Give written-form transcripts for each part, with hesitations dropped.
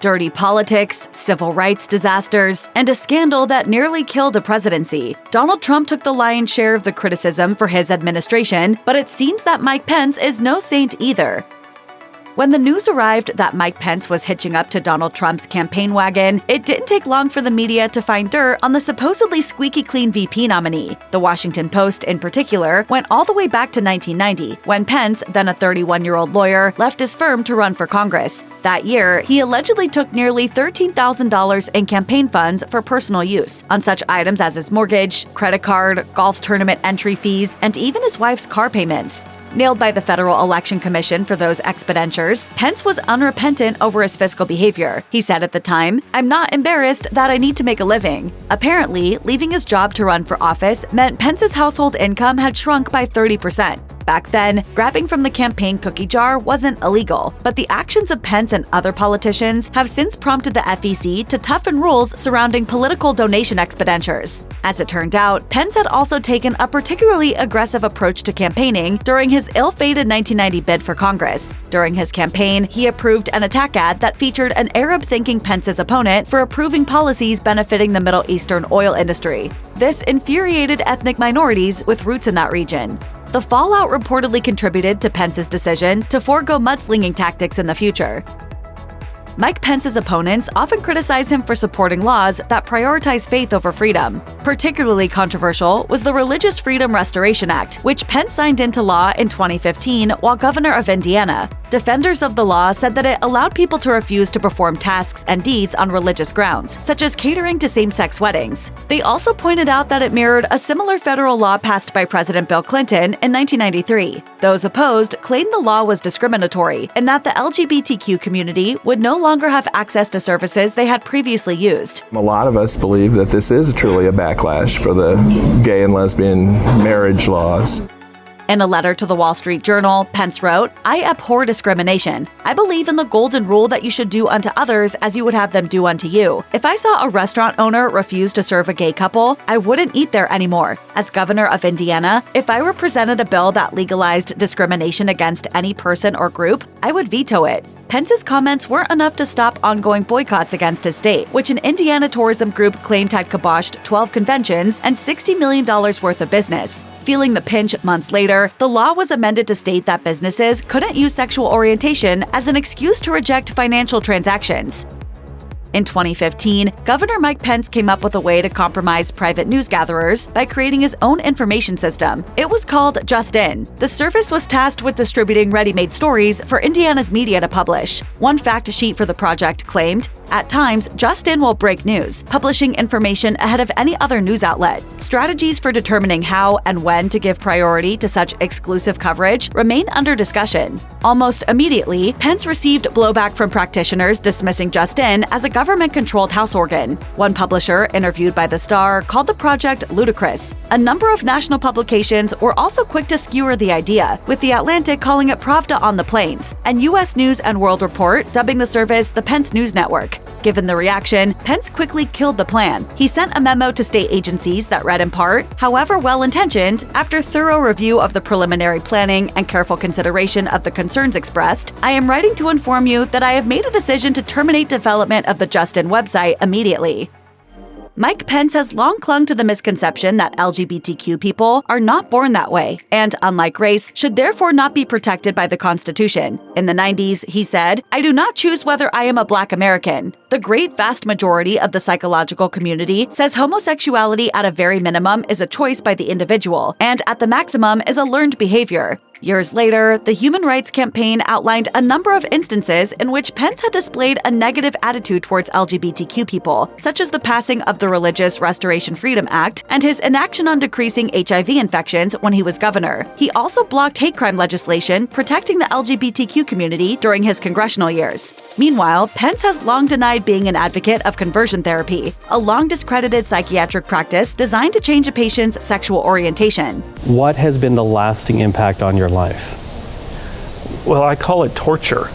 Dirty politics, civil rights disasters, and a scandal that nearly killed a presidency. Donald Trump took the lion's share of the criticism for his administration, but it seems that Mike Pence is no saint either. When the news arrived that Mike Pence was hitching up to Donald Trump's campaign wagon, it didn't take long for the media to find dirt on the supposedly squeaky clean VP nominee. The Washington Post, in particular, went all the way back to 1990, when Pence, then a 31-year-old lawyer, left his firm to run for Congress. That year, he allegedly took nearly $13,000 in campaign funds for personal use, on such items as his mortgage, credit card, golf tournament entry fees, and even his wife's car payments. Nailed by the Federal Election Commission for those expenditures, Pence was unrepentant over his fiscal behavior. He said at the time, "I'm not embarrassed that I need to make a living." Apparently, leaving his job to run for office meant Pence's household income had shrunk by 30%. Back then, grabbing from the campaign cookie jar wasn't illegal, but the actions of Pence and other politicians have since prompted the FEC to toughen rules surrounding political donation expenditures. As it turned out, Pence had also taken a particularly aggressive approach to campaigning during his ill-fated 1990 bid for Congress. During his campaign, he approved an attack ad that featured an Arab thanking Pence's opponent for approving policies benefiting the Middle Eastern oil industry. This infuriated ethnic minorities with roots in that region. The fallout reportedly contributed to Pence's decision to forego mudslinging tactics in the future. Mike Pence's opponents often criticize him for supporting laws that prioritize faith over freedom. Particularly controversial was the Religious Freedom Restoration Act, which Pence signed into law in 2015 while governor of Indiana. Defenders of the law said that it allowed people to refuse to perform tasks and deeds on religious grounds, such as catering to same-sex weddings. They also pointed out that it mirrored a similar federal law passed by President Bill Clinton in 1993. Those opposed claimed the law was discriminatory and that the LGBTQ community would no longer have access to services they had previously used. A lot of us believe that this is truly a backlash for the gay and lesbian marriage laws. In a letter to the Wall Street Journal, Pence wrote, "I abhor discrimination. I believe in the golden rule that you should do unto others as you would have them do unto you. If I saw a restaurant owner refuse to serve a gay couple, I wouldn't eat there anymore. As governor of Indiana, if I were presented a bill that legalized discrimination against any person or group, I would veto it." Pence's comments weren't enough to stop ongoing boycotts against his state, which an Indiana tourism group claimed had kiboshed 12 conventions and $60 million worth of business. Feeling the pinch months later, the law was amended to state that businesses couldn't use sexual orientation as an excuse to reject financial transactions. In 2015, Governor Mike Pence came up with a way to compromise private news gatherers by creating his own information system. It was called Just In. The service was tasked with distributing ready-made stories for Indiana's media to publish. One fact sheet for the project claimed, "At times, Just In will break news, publishing information ahead of any other news outlet. Strategies for determining how and when to give priority to such exclusive coverage remain under discussion." Almost immediately, Pence received blowback from practitioners dismissing Just In as a government-controlled house organ. One publisher, interviewed by The Star, called the project ludicrous. A number of national publications were also quick to skewer the idea, with The Atlantic calling it Pravda on the plains, and U.S. News and World Report dubbing the service the Pence News Network. Given the reaction, Pence quickly killed the plan. He sent a memo to state agencies that read in part, "However well-intentioned, after thorough review of the preliminary planning and careful consideration of the concerns expressed, I am writing to inform you that I have made a decision to terminate development of the Just In website immediately." Mike Pence has long clung to the misconception that LGBTQ people are not born that way, and, unlike race, should therefore not be protected by the Constitution. In the 90s, he said, "I do not choose whether I am a Black American. The great vast majority of the psychological community says homosexuality at a very minimum is a choice by the individual, and at the maximum is a learned behavior." Years later, the Human Rights Campaign outlined a number of instances in which Pence had displayed a negative attitude towards LGBTQ people, such as the passing of the Religious Restoration Freedom Act and his inaction on decreasing HIV infections when he was governor. He also blocked hate crime legislation protecting the LGBTQ community during his congressional years. Meanwhile, Pence has long denied being an advocate of conversion therapy, a long-discredited psychiatric practice designed to change a patient's sexual orientation. What has been the lasting impact on your life? Well, I call it torture.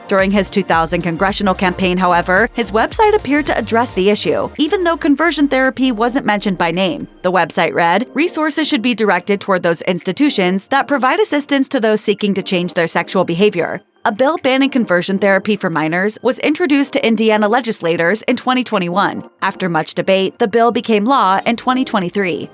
During his 2000 congressional campaign, however, his website appeared to address the issue, even though conversion therapy wasn't mentioned by name. The website read, "Resources should be directed toward those institutions that provide assistance to those seeking to change their sexual behavior." A bill banning conversion therapy for minors was introduced to Indiana legislators in 2021. After much debate, the bill became law in 2023.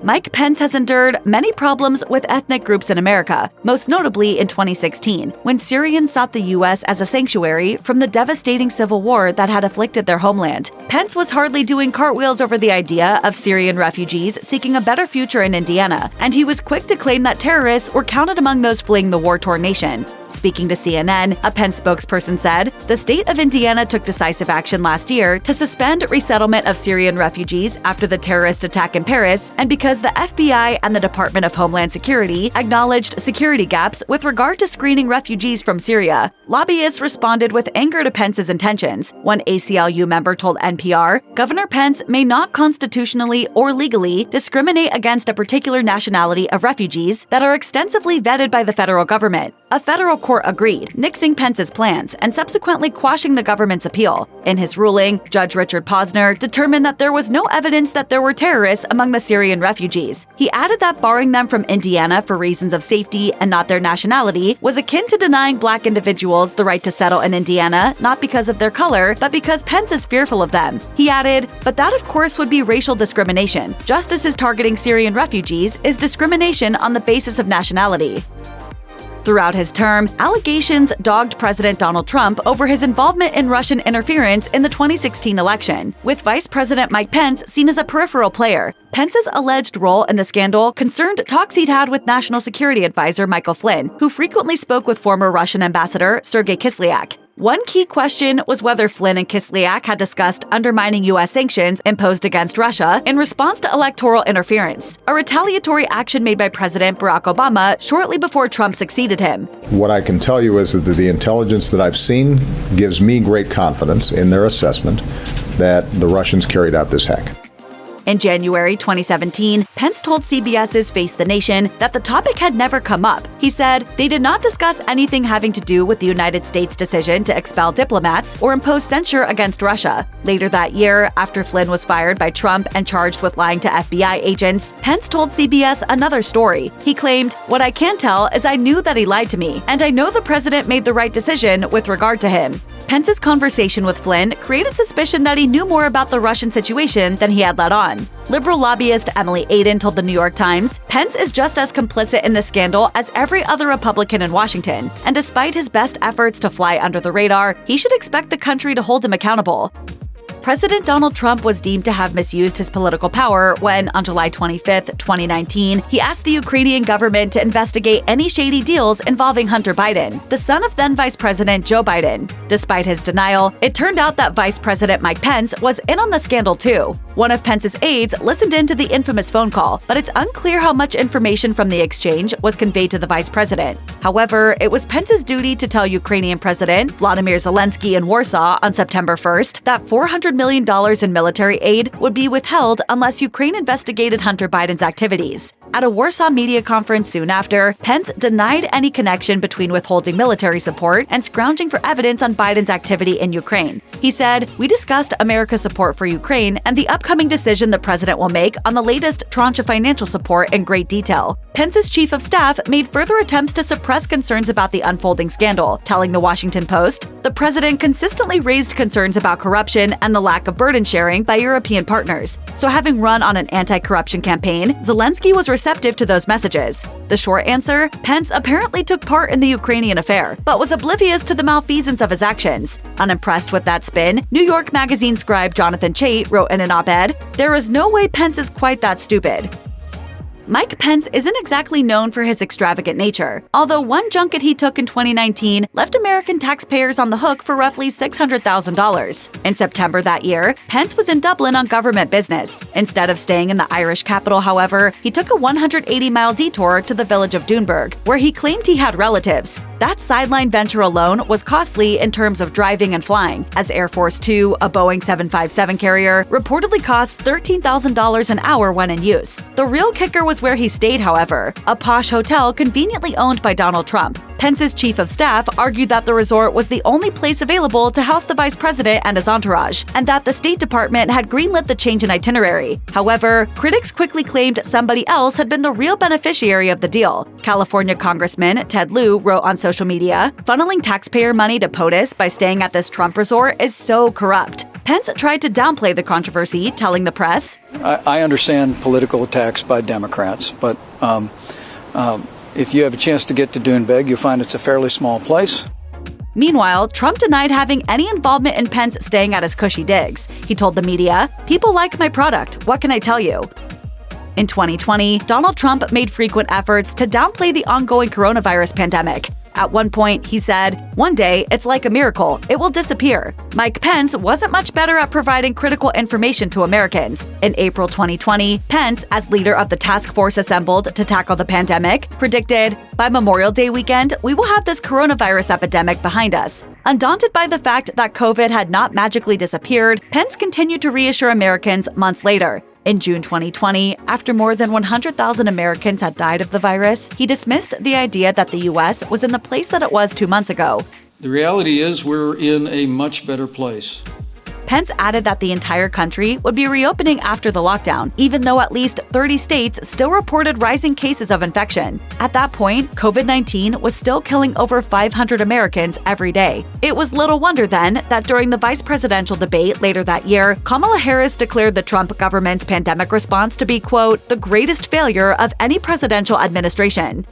Mike Pence has endured many problems with ethnic groups in America, most notably in 2016, when Syrians sought the U.S. as a sanctuary from the devastating civil war that had afflicted their homeland. Pence was hardly doing cartwheels over the idea of Syrian refugees seeking a better future in Indiana, and he was quick to claim that terrorists were counted among those fleeing the war-torn nation. Speaking to CNN, a Pence spokesperson said, "The state of Indiana took decisive action last year to suspend resettlement of Syrian refugees after the terrorist attack in Paris, and because the FBI and the Department of Homeland Security acknowledged security gaps with regard to screening refugees from Syria." Lobbyists responded with anger to Pence's intentions. One ACLU member told NPR, "Governor Pence may not constitutionally or legally discriminate against a particular nationality of refugees that are extensively vetted by the federal government." A federal court agreed, nixing Pence's plans and subsequently quashing the government's appeal. In his ruling, Judge Richard Posner determined that there was no evidence that there were terrorists among the Syrian refugees. He added that barring them from Indiana for reasons of safety and not their nationality was akin to denying Black individuals the right to settle in Indiana, not because of their color, but because Pence is fearful of them. He added, "But that of course would be racial discrimination, just as his targeting Syrian refugees is discrimination on the basis of nationality." Throughout his term, allegations dogged President Donald Trump over his involvement in Russian interference in the 2016 election, with Vice President Mike Pence seen as a peripheral player. Pence's alleged role in the scandal concerned talks he'd had with National Security Advisor Michael Flynn, who frequently spoke with former Russian Ambassador Sergei Kislyak. One key question was whether Flynn and Kislyak had discussed undermining U.S. sanctions imposed against Russia in response to electoral interference, a retaliatory action made by President Barack Obama shortly before Trump succeeded him. What I can tell you is that the intelligence that I've seen gives me great confidence in their assessment that the Russians carried out this hack. In January 2017, Pence told CBS's Face the Nation that the topic had never come up. He said, "They did not discuss anything having to do with the United States' decision to expel diplomats or impose censure against Russia." Later that year, after Flynn was fired by Trump and charged with lying to FBI agents, Pence told CBS another story. He claimed, "What I can tell is I knew that he lied to me, and I know the president made the right decision with regard to him." Pence's conversation with Flynn created suspicion that he knew more about the Russian situation than he had let on. Liberal lobbyist Emily Aden told the New York Times, "Pence is just as complicit in this scandal as every other Republican in Washington, and despite his best efforts to fly under the radar, he should expect the country to hold him accountable." President Donald Trump was deemed to have misused his political power when, on July 25, 2019, he asked the Ukrainian government to investigate any shady deals involving Hunter Biden, the son of then Vice President Joe Biden. Despite his denial, it turned out that Vice President Mike Pence was in on the scandal too. One of Pence's aides listened in to the infamous phone call, but it's unclear how much information from the exchange was conveyed to the vice president. However, it was Pence's duty to tell Ukrainian President Volodymyr Zelensky in Warsaw on September 1st that $400 million in military aid would be withheld unless Ukraine investigated Hunter Biden's activities. At a Warsaw media conference soon after, Pence denied any connection between withholding military support and scrounging for evidence on Biden's activity in Ukraine. He said, "We discussed America's support for Ukraine and the upcoming decision the president will make on the latest tranche of financial support in great detail." Pence's chief of staff made further attempts to suppress concerns about the unfolding scandal, telling the Washington Post, "The president consistently raised concerns about corruption and the lack of burden sharing by European partners. So having run on an anti-corruption campaign, Zelensky was receptive to those messages." The short answer, Pence apparently took part in the Ukrainian affair, but was oblivious to the malfeasance of his actions. Unimpressed with that spin, New York Magazine scribe Jonathan Chait wrote in an op-ed, "There is no way Pence is quite that stupid." Mike Pence isn't exactly known for his extravagant nature, although one junket he took in 2019 left American taxpayers on the hook for roughly $600,000. In September that year, Pence was in Dublin on government business. Instead of staying in the Irish capital, however, he took a 180-mile detour to the village of Doonburg, where he claimed he had relatives. That sideline venture alone was costly in terms of driving and flying, as Air Force Two, a Boeing 757 carrier, reportedly cost $13,000 an hour when in use. The real kicker was was where he stayed, however, a posh hotel conveniently owned by Donald Trump. Pence's chief of staff argued that the resort was the only place available to house the vice president and his entourage, and that the State Department had greenlit the change in itinerary. However, critics quickly claimed somebody else had been the real beneficiary of the deal. California Congressman Ted Lieu wrote on social media, "Funneling taxpayer money to POTUS by staying at this Trump resort is so corrupt." Pence tried to downplay the controversy, telling the press, I understand political attacks by Democrats, but if you have a chance to get to Doonbeg, you'll find it's a fairly small place. Meanwhile, Trump denied having any involvement in Pence staying at his cushy digs. He told the media, "People like my product. What can I tell you?" In 2020, Donald Trump made frequent efforts to downplay the ongoing coronavirus pandemic. At one point, he said, "One day, it's like a miracle. It will disappear." Mike Pence wasn't much better at providing critical information to Americans. In April 2020, Pence, as leader of the task force assembled to tackle the pandemic, predicted, "By Memorial Day weekend, we will have this coronavirus epidemic behind us." Undaunted by the fact that COVID had not magically disappeared, Pence continued to reassure Americans months later. In June 2020, after more than 100,000 Americans had died of the virus, he dismissed the idea that the U.S. was in the place that it was 2 months ago. The reality is we're in a much better place. Pence added that the entire country would be reopening after the lockdown, even though at least 30 states still reported rising cases of infection. At that point, COVID-19 was still killing over 500 Americans every day. It was little wonder then that during the vice presidential debate later that year, Kamala Harris declared the Trump government's pandemic response to be, quote, "the greatest failure of any presidential administration."